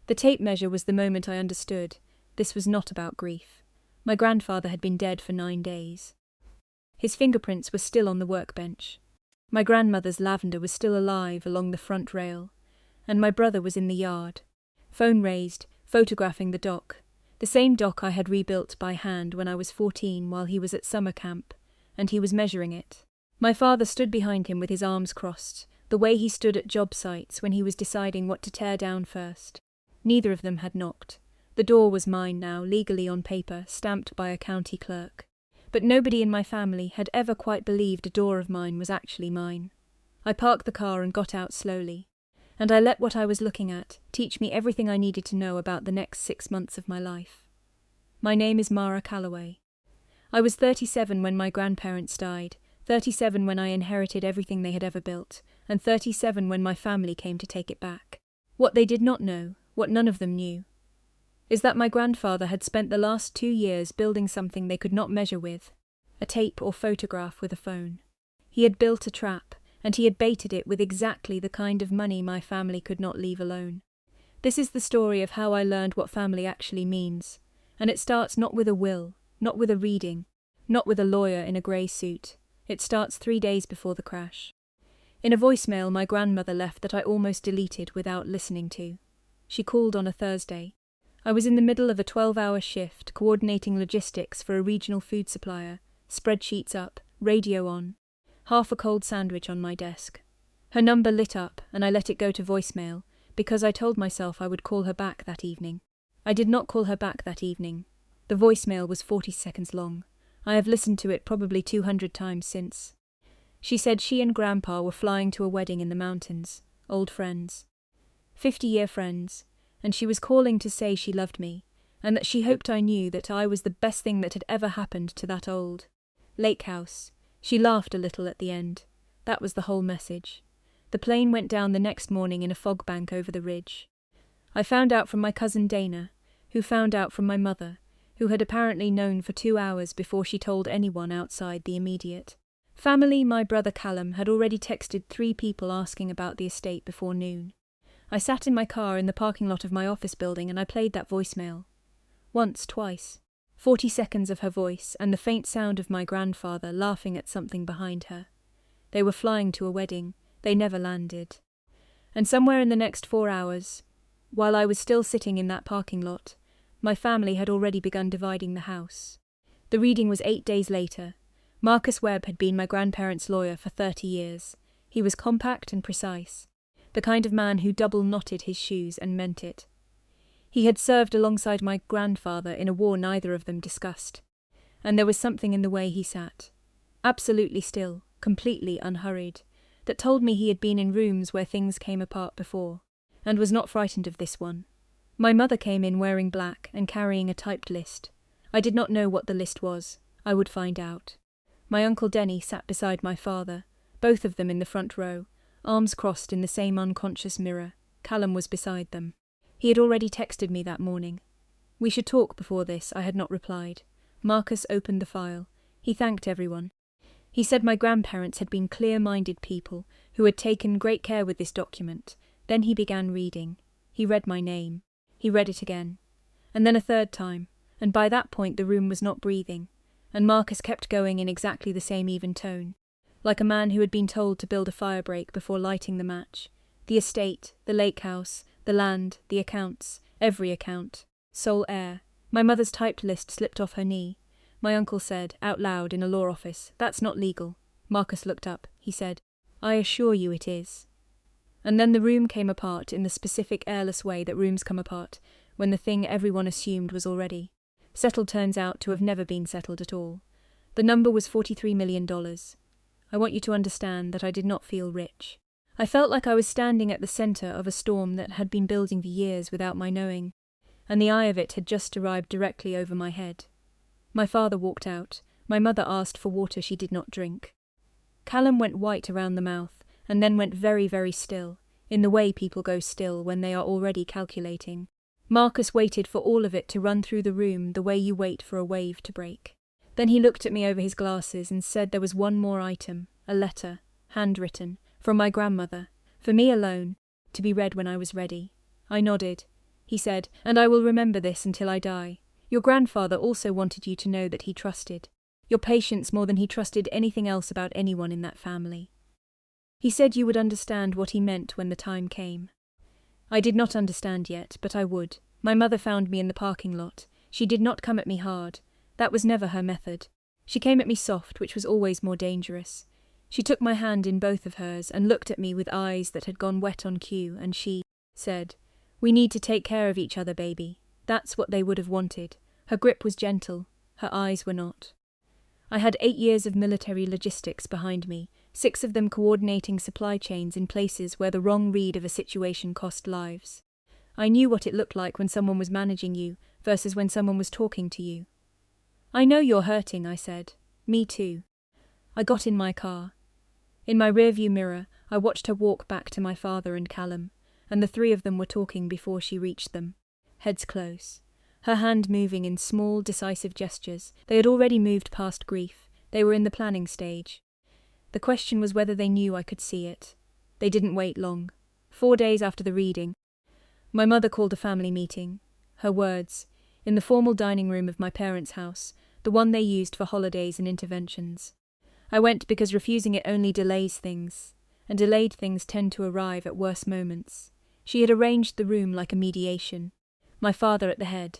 The tape measure was the moment I understood. This was not about grief. My grandfather had been dead for 9 days. His fingerprints were still on the workbench. My grandmother's lavender was still alive along the front rail, and my brother was in the yard, phone raised, photographing the dock, the same dock I had rebuilt by hand when I was 14 while he was at summer camp, and he was measuring it. My father stood behind him with his arms crossed, the way he stood at job sites when he was deciding what to tear down first. Neither of them had knocked. The door was mine now, legally on paper, stamped by a county clerk. But nobody in my family had ever quite believed a door of mine was actually mine. I parked the car and got out slowly, and I let what I was looking at teach me everything I needed to know about the next 6 months of my life. My name is Mara Calloway. I was 37 when my grandparents died, 37 when I inherited everything they had ever built, and 37 when my family came to take it back. What they did not know, what none of them knew, is that my grandfather had spent the last 2 years building something they could not measure with, a tape or photograph with a phone. He had built a trap, and he had baited it with exactly the kind of money my family could not leave alone. This is the story of how I learned what family actually means, and it starts not with a will, not with a reading, not with a lawyer in a grey suit. It starts 3 days before the crash. In a voicemail my grandmother left that I almost deleted without listening to. She called on a Thursday. I was in the middle of a 12-hour shift, coordinating logistics for a regional food supplier, spreadsheets up, radio on, half a cold sandwich on my desk. Her number lit up, and I let it go to voicemail, because I told myself I would call her back that evening. I did not call her back that evening. The voicemail was 40 seconds long. I have listened to it probably 200 times since. She said she and Grandpa were flying to a wedding in the mountains, old friends, 50-year friends, and she was calling to say she loved me, and that she hoped I knew that I was the best thing that had ever happened to that old lake house. She laughed a little at the end. That was the whole message. The plane went down the next morning in a fog bank over the ridge. I found out from my cousin Dana, who found out from my mother, who had apparently known for 2 hours before she told anyone outside the immediate family. My brother Callum had already texted 3 people asking about the estate before noon. I sat in my car in the parking lot of my office building and I played that voicemail. Once, twice. 40 seconds of her voice and the faint sound of my grandfather laughing at something behind her. They were flying to a wedding. They never landed. And somewhere in the next 4 hours, while I was still sitting in that parking lot, my family had already begun dividing the house. The reading was 8 days later. Marcus Webb had been my grandparents' lawyer for 30 years. He was compact and precise, the kind of man who double-knotted his shoes and meant it. He had served alongside my grandfather in a war neither of them discussed, and there was something in the way he sat, absolutely still, completely unhurried, that told me he had been in rooms where things came apart before, and was not frightened of this one. My mother came in wearing black and carrying a typed list. I did not know what the list was. I would find out. My Uncle Denny sat beside my father, both of them in the front row, arms crossed in the same unconscious mirror. Callum was beside them. He had already texted me that morning. We should talk before this, I had not replied. Marcus opened the file. He thanked everyone. He said my grandparents had been clear-minded people who had taken great care with this document. Then he began reading. He read my name. He read it again. And then a third time, and by that point the room was not breathing, and Marcus kept going in exactly the same even tone, like a man who had been told to build a firebreak before lighting the match. The estate, the lake house, the land, the accounts, every account, sole heir. My mother's typed list slipped off her knee. My uncle said, out loud in a law office, "That's not legal." Marcus looked up. He said, "I assure you it is." And then the room came apart in the specific airless way that rooms come apart when the thing everyone assumed was already settled turns out to have never been settled at all. The number was $43 million. I want you to understand that I did not feel rich. I felt like I was standing at the centre of a storm that had been building for years without my knowing, and the eye of it had just arrived directly over my head. My father walked out. My mother asked for water she did not drink. Callum went white around the mouth, and then went very, very still, in the way people go still when they are already calculating. Marcus waited for all of it to run through the room the way you wait for a wave to break. Then he looked at me over his glasses and said there was one more item, a letter, handwritten, from my grandmother, for me alone, to be read when I was ready. I nodded. he said, "and I will remember this until I die. Your grandfather also wanted you to know that he trusted your patience more than he trusted anything else about anyone in that family. He said you would understand what he meant when the time came." I did not understand yet, but I would. My mother found me in the parking lot. She did not come at me hard. That was never her method. She came at me soft, which was always more dangerous. She took my hand in both of hers and looked at me with eyes that had gone wet on cue, and she said, "We need to take care of each other, baby." That's what they would have wanted. Her grip was gentle. Her eyes were not. I had 8 years of military logistics behind me, 6 of them coordinating supply chains in places where the wrong read of a situation cost lives. I knew what it looked like when someone was managing you versus when someone was talking to you. "I know you're hurting," I said. "Me too." I got in my car. In my rearview mirror, I watched her walk back to my father and Callum, and the 3 of them were talking before she reached them. Heads close. Her hand moving in small, decisive gestures. They had already moved past grief. They were in the planning stage. The question was whether they knew I could see it. They didn't wait long. 4 days after the reading, my mother called a family meeting. Her words, in the formal dining room of my parents' house, the one they used for holidays and interventions. I went because refusing it only delays things, and delayed things tend to arrive at worse moments. She had arranged the room like a mediation. My father at the head.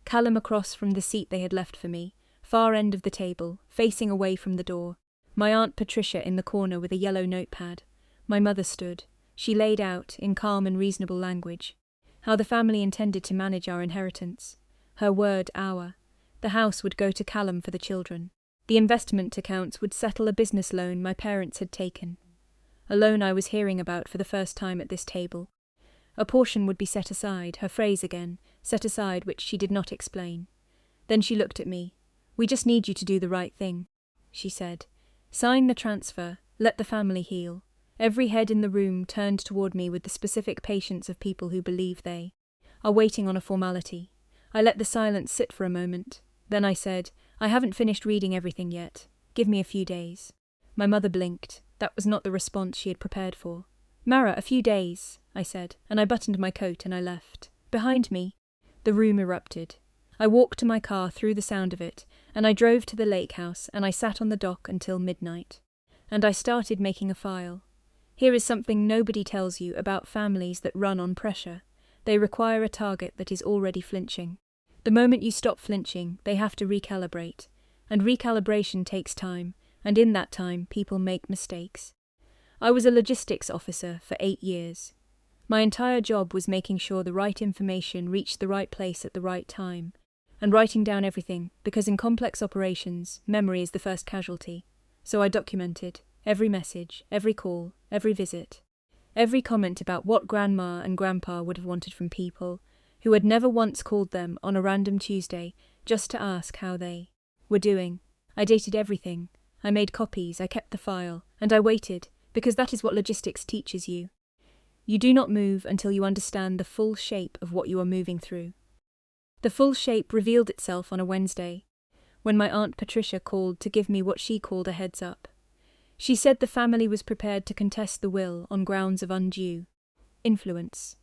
Callum across from the seat they had left for me, far end of the table, facing away from the door. My Aunt Patricia in the corner with a yellow notepad. My mother stood. She laid out, in calm and reasonable language, how the family intended to manage our inheritance. Her word, our. The house would go to Callum for the children. The investment accounts would settle a business loan my parents had taken. A loan I was hearing about for the first time at this table. A portion would be set aside, her phrase again, set aside, which she did not explain. Then she looked at me. "We just need you to do the right thing," she said. "Sign the transfer, let the family heal." Every head in the room turned toward me with the specific patience of people who believe they are waiting on a formality. I let the silence sit for a moment. Then I said, "I haven't finished reading everything yet. Give me a few days." My mother blinked. That was not the response she had prepared for. "Mara, a few days," I said, and I buttoned my coat and I left. Behind me, the room erupted. I walked to my car through the sound of it, and I drove to the lake house, and I sat on the dock until midnight. And I started making a file. Here is something nobody tells you about families that run on pressure. They require a target that is already flinching. The moment you stop flinching, they have to recalibrate. And recalibration takes time, and in that time, people make mistakes. I was a logistics officer for 8 years. My entire job was making sure the right information reached the right place at the right time, and writing down everything, because in complex operations, memory is the first casualty. So I documented every message, every call, every visit, every comment about what Grandma and Grandpa would have wanted from people who had never once called them on a random Tuesday just to ask how they were doing. I dated everything. I made copies, I kept the file, and I waited, because that is what logistics teaches you. You do not move until you understand the full shape of what you are moving through. The full shape revealed itself on a Wednesday, when my Aunt Patricia called to give me what she called a heads up. She said the family was prepared to contest the will on grounds of undue influence.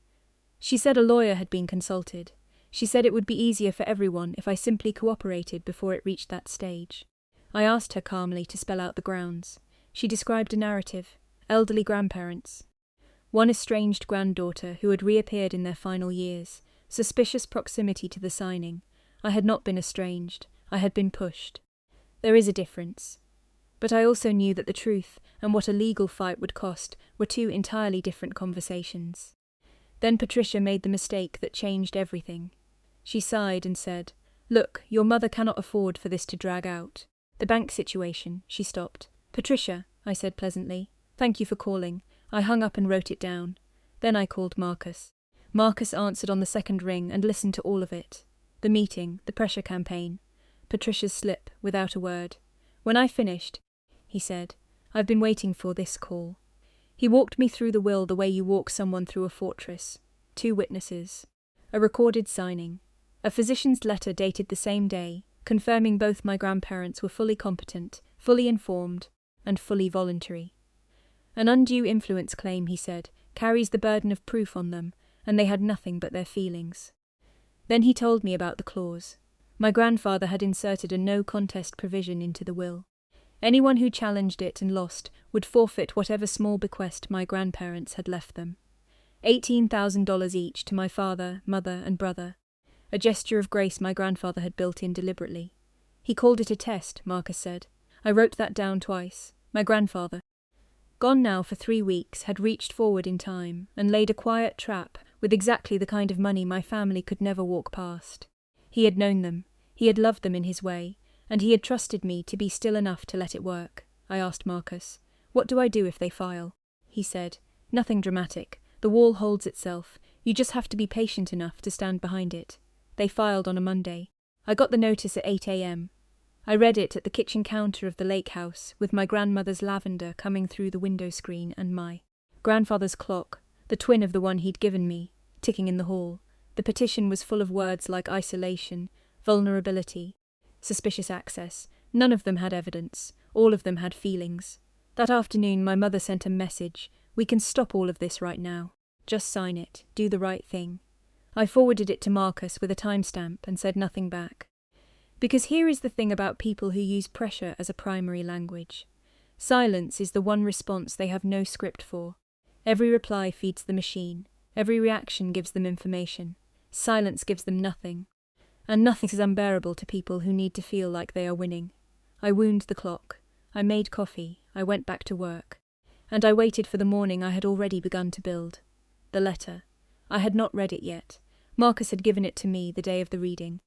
She said a lawyer had been consulted. She said it would be easier for everyone if I simply cooperated before it reached that stage. I asked her calmly to spell out the grounds. She described a narrative. Elderly grandparents. One estranged granddaughter who had reappeared in their final years. Suspicious proximity to the signing. I had not been estranged. I had been pushed. There is a difference. But I also knew that the truth and what a legal fight would cost were 2 entirely different conversations. Then Patricia made the mistake that changed everything. She sighed and said, "Look, your mother cannot afford for this to drag out. The bank situation," she stopped. "Patricia," I said pleasantly, "thank you for calling." I hung up and wrote it down. Then I called Marcus. Marcus answered on the second ring and listened to all of it. The meeting, the pressure campaign, Patricia's slip, without a word. When I finished, he said, "I've been waiting for this call." He walked me through the will the way you walk someone through a fortress. 2 witnesses. A recorded signing. A physician's letter dated the same day, confirming both my grandparents were fully competent, fully informed, and fully voluntary. An undue influence claim, he said, carries the burden of proof on them, and they had nothing but their feelings. Then he told me about the clause. My grandfather had inserted a no-contest provision into the will. Anyone who challenged it and lost would forfeit whatever small bequest my grandparents had left them. $18,000 each to my father, mother, and brother. A gesture of grace my grandfather had built in deliberately. He called it a test, Marcus said. I wrote that down twice. My grandfather, gone now for 3 weeks, had reached forward in time and laid a quiet trap with exactly the kind of money my family could never walk past. He had known them, he had loved them in his way, and he had trusted me to be still enough to let it work. I asked Marcus, "What do I do if they file?" He said, "Nothing dramatic. The wall holds itself. You just have to be patient enough to stand behind it." They filed on a Monday. I got the notice at 8 a.m. I read it at the kitchen counter of the lake house, with my grandmother's lavender coming through the window screen and my grandfather's clock, the twin of the one he'd given me, ticking in the hall. The petition was full of words like isolation, vulnerability, suspicious access. None of them had evidence. All of them had feelings. That afternoon my mother sent a message. "We can stop all of this right now. Just sign it. Do the right thing." I forwarded it to Marcus with a timestamp and said nothing back. Because here is the thing about people who use pressure as a primary language. Silence is the one response they have no script for. Every reply feeds the machine. Every reaction gives them information. Silence gives them nothing. And nothing is unbearable to people who need to feel like they are winning. I wound the clock. I made coffee. I went back to work. And I waited for the morning I had already begun to build. The letter. I had not read it yet. Marcus had given it to me the day of the reading,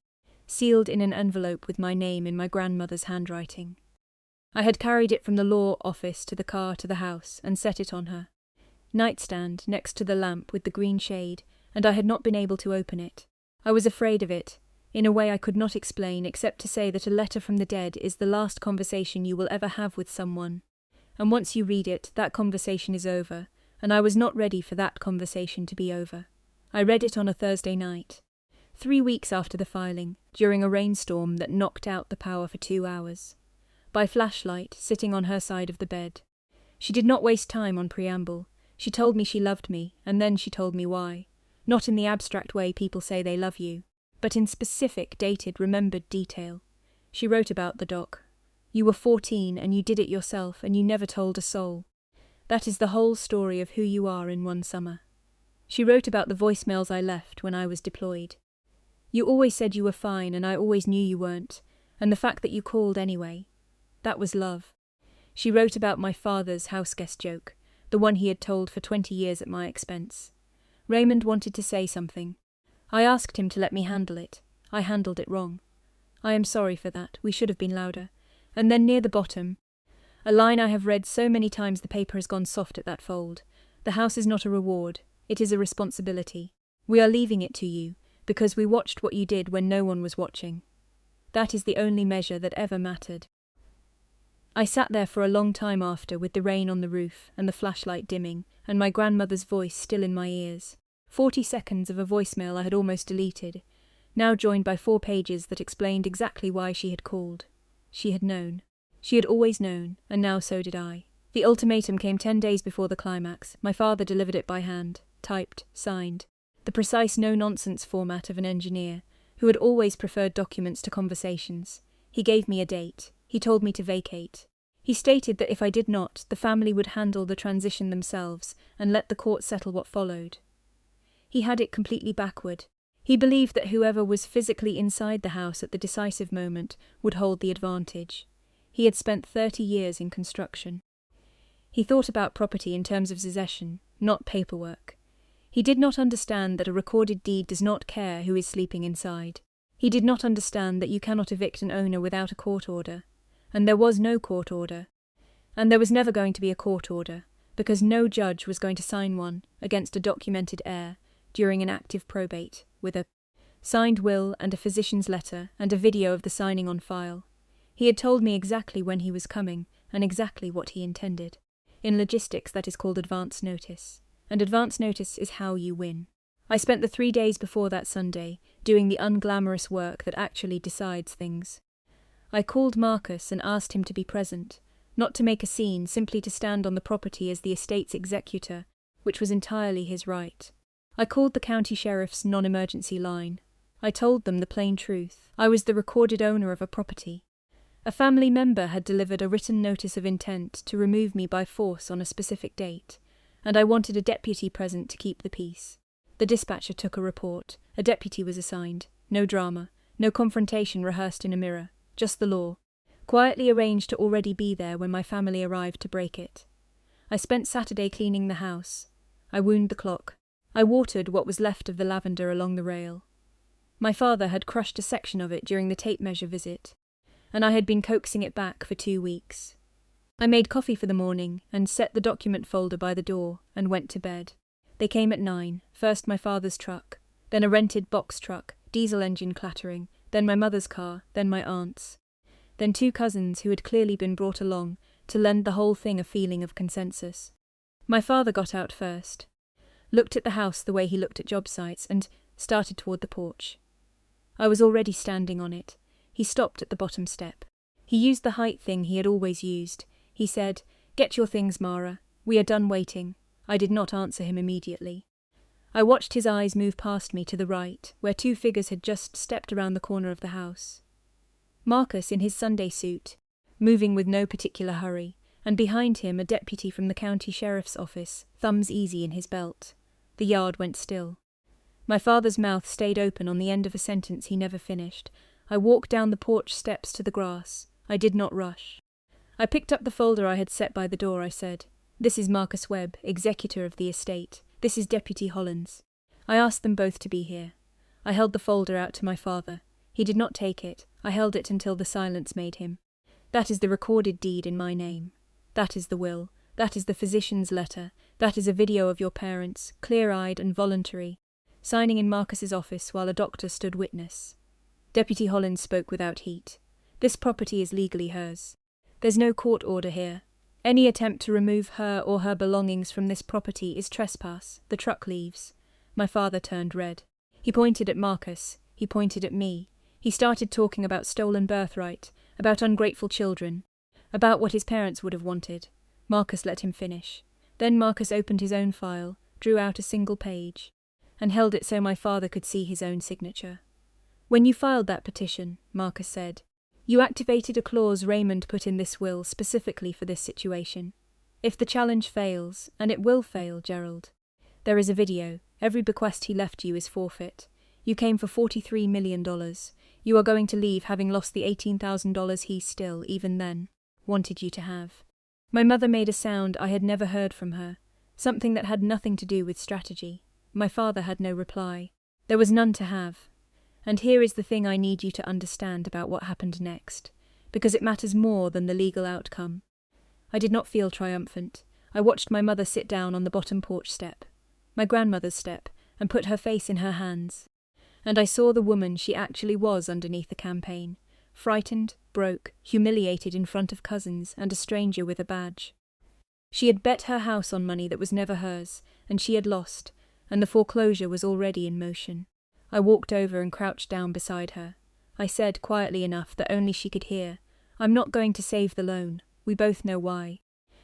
sealed in an envelope with my name in my grandmother's handwriting. I had carried it from the law office to the car to the house and set it on her nightstand next to the lamp with the green shade, and I had not been able to open it. I was afraid of it, in a way I could not explain except to say that a letter from the dead is the last conversation you will ever have with someone, and once you read it, that conversation is over, and I was not ready for that conversation to be over. I read it on a Thursday night, 3 weeks after the filing, during a rainstorm that knocked out the power for 2 hours. By flashlight, sitting on her side of the bed. She did not waste time on preamble. She told me she loved me, and then she told me why. Not in the abstract way people say they love you, but in specific, dated, remembered detail. She wrote about the doc. "You were 14 and you did it yourself and you never told a soul. That is the whole story of who you are in one summer." She wrote about the voicemails I left when I was deployed. "You always said you were fine and I always knew you weren't, and the fact that you called anyway. That was love." She wrote about my father's houseguest joke, the one he had told for 20 years at my expense. Raymond wanted to say something. I asked him to let me handle it. I handled it wrong. I am sorry for that. We should have been louder. And then near the bottom, a line I have read so many times the paper has gone soft at that fold. "The house is not a reward. It is a responsibility. We are leaving it to you, because we watched what you did when no one was watching. That is the only measure that ever mattered." I sat there for a long time after, with the rain on the roof and the flashlight dimming, and my grandmother's voice still in my ears. 40 seconds of a voicemail I had almost deleted, now joined by 4 pages that explained exactly why she had called. She had known. She had always known, and now so did I. The ultimatum came 10 days before the climax. My father delivered it by hand, typed, signed. The precise no-nonsense format of an engineer, who had always preferred documents to conversations. He gave me a date. He told me to vacate. He stated that if I did not, the family would handle the transition themselves and let the court settle what followed. He had it completely backward. He believed that whoever was physically inside the house at the decisive moment would hold the advantage. He had spent 30 years in construction. He thought about property in terms of succession, not paperwork. He did not understand that a recorded deed does not care who is sleeping inside. He did not understand that you cannot evict an owner without a court order. And there was no court order. And there was never going to be a court order, because no judge was going to sign one against a documented heir during an active probate, with a signed will and a physician's letter and a video of the signing on file. He had told me exactly when he was coming and exactly what he intended. In logistics, that is called advance notice. And advance notice is how you win. I spent the 3 days before that Sunday doing the unglamorous work that actually decides things. I called Marcus and asked him to be present, not to make a scene, simply to stand on the property as the estate's executor, which was entirely his right. I called the county sheriff's non-emergency line. I told them the plain truth. I was the recorded owner of a property. A family member had delivered a written notice of intent to remove me by force on a specific date, and I wanted a deputy present to keep the peace. The dispatcher took a report. A deputy was assigned. No drama, no confrontation rehearsed in a mirror, just the law, quietly arranged to already be there when my family arrived to break it. I spent Saturday cleaning the house. I wound the clock. I watered what was left of the lavender along the rail. My father had crushed a section of it during the tape measure visit, and I had been coaxing it back for 2 weeks. I made coffee for the morning and set the document folder by the door and went to bed. They came at 9, first my father's truck, then a rented box truck, diesel engine clattering, then my mother's car, then my aunt's, then 2 cousins who had clearly been brought along to lend the whole thing a feeling of consensus. My father got out first, looked at the house the way he looked at job sites, and started toward the porch. I was already standing on it. He stopped at the bottom step. He used the height thing he had always used. He said, "Get your things, Mara. We are done waiting." I did not answer him immediately. I watched his eyes move past me to the right, where 2 figures had just stepped around the corner of the house. Marcus in his Sunday suit, moving with no particular hurry, and behind him a deputy from the county sheriff's office, thumbs easy in his belt. The yard went still. My father's mouth stayed open on the end of a sentence he never finished. I walked down the porch steps to the grass. I did not rush. I picked up the folder I had set by the door. I said, "This is Marcus Webb, executor of the estate. This is Deputy Hollins." I asked them both to be here. I held the folder out to my father. He did not take it. I held it until the silence made him. "That is the recorded deed in my name. That is the will. That is the physician's letter. That is a video of your parents, clear-eyed and voluntary, signing in Marcus's office while a doctor stood witness." Deputy Hollins spoke without heat. "This property is legally hers. There's no court order here. Any attempt to remove her or her belongings from this property is trespass. The truck leaves." My father turned red. He pointed at Marcus. He pointed at me. He started talking about stolen birthright, about ungrateful children, about what his parents would have wanted. Marcus let him finish. Then Marcus opened his own file, drew out a single page, and held it so my father could see his own signature. "When you filed that petition," Marcus said, "you activated a clause Raymond put in this will specifically for this situation. If the challenge fails, and it will fail, Gerald, there is a video. Every bequest he left you is forfeit. You came for $43 million. You are going to leave having lost the $18,000 he still, even then, wanted you to have." My mother made a sound I had never heard from her, something that had nothing to do with strategy. My father had no reply. There was none to have. And here is the thing I need you to understand about what happened next, because it matters more than the legal outcome. I did not feel triumphant. I watched my mother sit down on the bottom porch step, my grandmother's step, and put her face in her hands. And I saw the woman she actually was underneath the campaign, frightened, broke, humiliated in front of cousins and a stranger with a badge. She had bet her house on money that was never hers, and she had lost, and the foreclosure was already in motion. I walked over and crouched down beside her. I said, quietly enough that only she could hear, "I'm not going to save the loan. We both know why.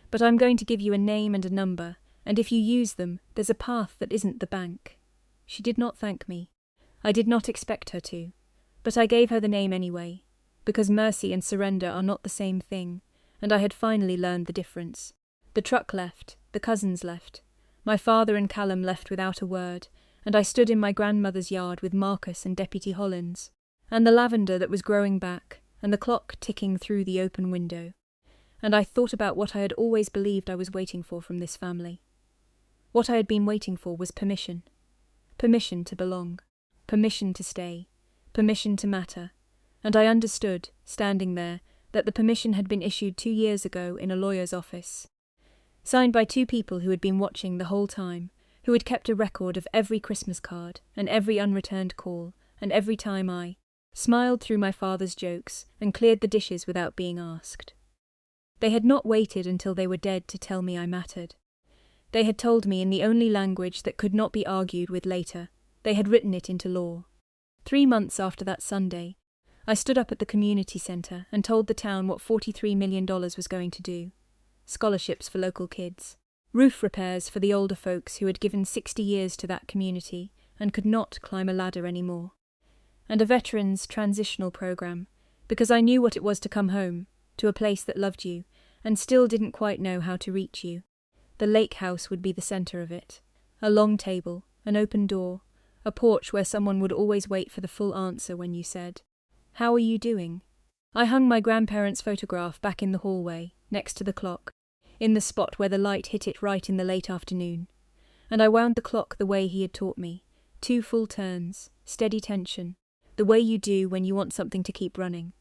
But I'm going to give you a name and a number, and if you use them, there's a path that isn't the bank." She did not thank me. I did not expect her to. But I gave her the name anyway, because mercy and surrender are not the same thing, and I had finally learned the difference. The truck left, the cousins left. My father and Callum left without a word, and I stood in my grandmother's yard with Marcus and Deputy Hollins, and the lavender that was growing back, and the clock ticking through the open window. And I thought about what I had always believed I was waiting for from this family. What I had been waiting for was permission. Permission to belong. Permission to stay. Permission to matter. And I understood, standing there, that the permission had been issued 2 years ago in a lawyer's office. Signed by 2 people who had been watching the whole time, who had kept a record of every Christmas card, and every unreturned call, and every time I smiled through my father's jokes and cleared the dishes without being asked. They had not waited until they were dead to tell me I mattered. They had told me in the only language that could not be argued with later. They had written it into law. 3 months after that Sunday, I stood up at the community centre and told the town what $43 million was going to do. Scholarships for local kids. Roof repairs for the older folks who had given 60 years to that community and could not climb a ladder anymore. And a veterans' transitional program, because I knew what it was to come home, to a place that loved you, and still didn't quite know how to reach you. The lake house would be the centre of it. A long table, an open door, a porch where someone would always wait for the full answer when you said, "How are you doing?" I hung my grandparents' photograph back in the hallway, next to the clock, in the spot where the light hit it right in the late afternoon. And I wound the clock the way he had taught me, 2 full turns, steady tension, the way you do when you want something to keep running.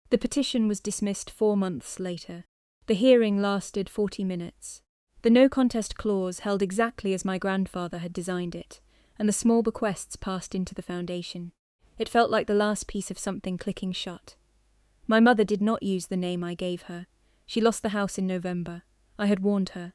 The petition was dismissed 4 months later. The hearing lasted 40 minutes. The no contest clause held exactly as my grandfather had designed it, and the small bequests passed into the foundation. It felt like the last piece of something clicking shut. My mother did not use the name I gave her. She lost the house in November. I had warned her.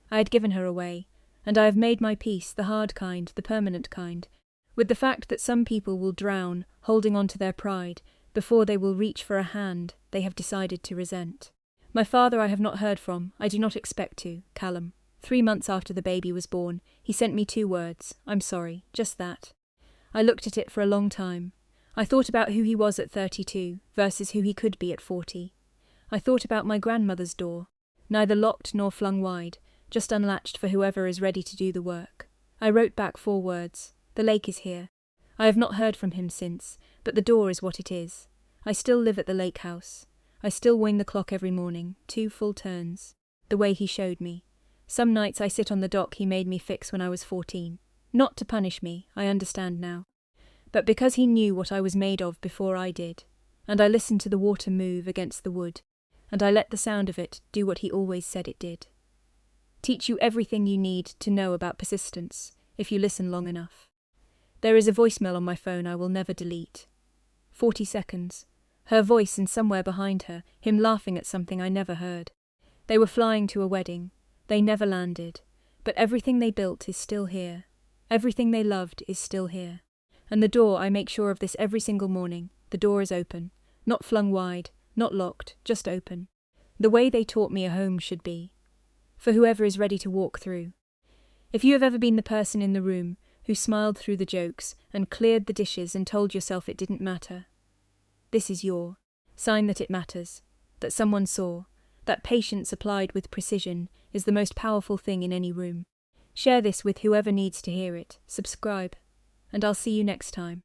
I had given her away, and I have made my peace, the hard kind, the permanent kind, with the fact that some people will drown, holding on to their pride, before they will reach for a hand they have decided to resent. My father I have not heard from, I do not expect to, Callum. 3 months after the baby was born, he sent me 2 words, "I'm sorry," just that. I looked at it for a long time. I thought about who he was at 32 versus who he could be at 40. I thought about my grandmother's door, neither locked nor flung wide, just unlatched for whoever is ready to do the work. I wrote back 4 words, "The lake is here." I have not heard from him since, but the door is what it is. I still live at the lake house. I still wind the clock every morning, 2 full turns, the way he showed me. Some nights I sit on the dock he made me fix when I was 14. Not to punish me, I understand now, but because he knew what I was made of before I did, and I listened to the water move against the wood, and I let the sound of it do what he always said it did. Teach you everything you need to know about persistence, if you listen long enough. There is a voicemail on my phone I will never delete. 40 seconds. Her voice, and somewhere behind her, him laughing at something I never heard. They were flying to a wedding. They never landed. But everything they built is still here. Everything they loved is still here. And the door, I make sure of this every single morning, the door is open. Not flung wide, not locked, just open. The way they taught me a home should be. For whoever is ready to walk through. If you have ever been the person in the room who smiled through the jokes and cleared the dishes and told yourself it didn't matter, this is your sign that it matters, that someone saw, that patience applied with precision is the most powerful thing in any room. Share this with whoever needs to hear it, subscribe, and I'll see you next time.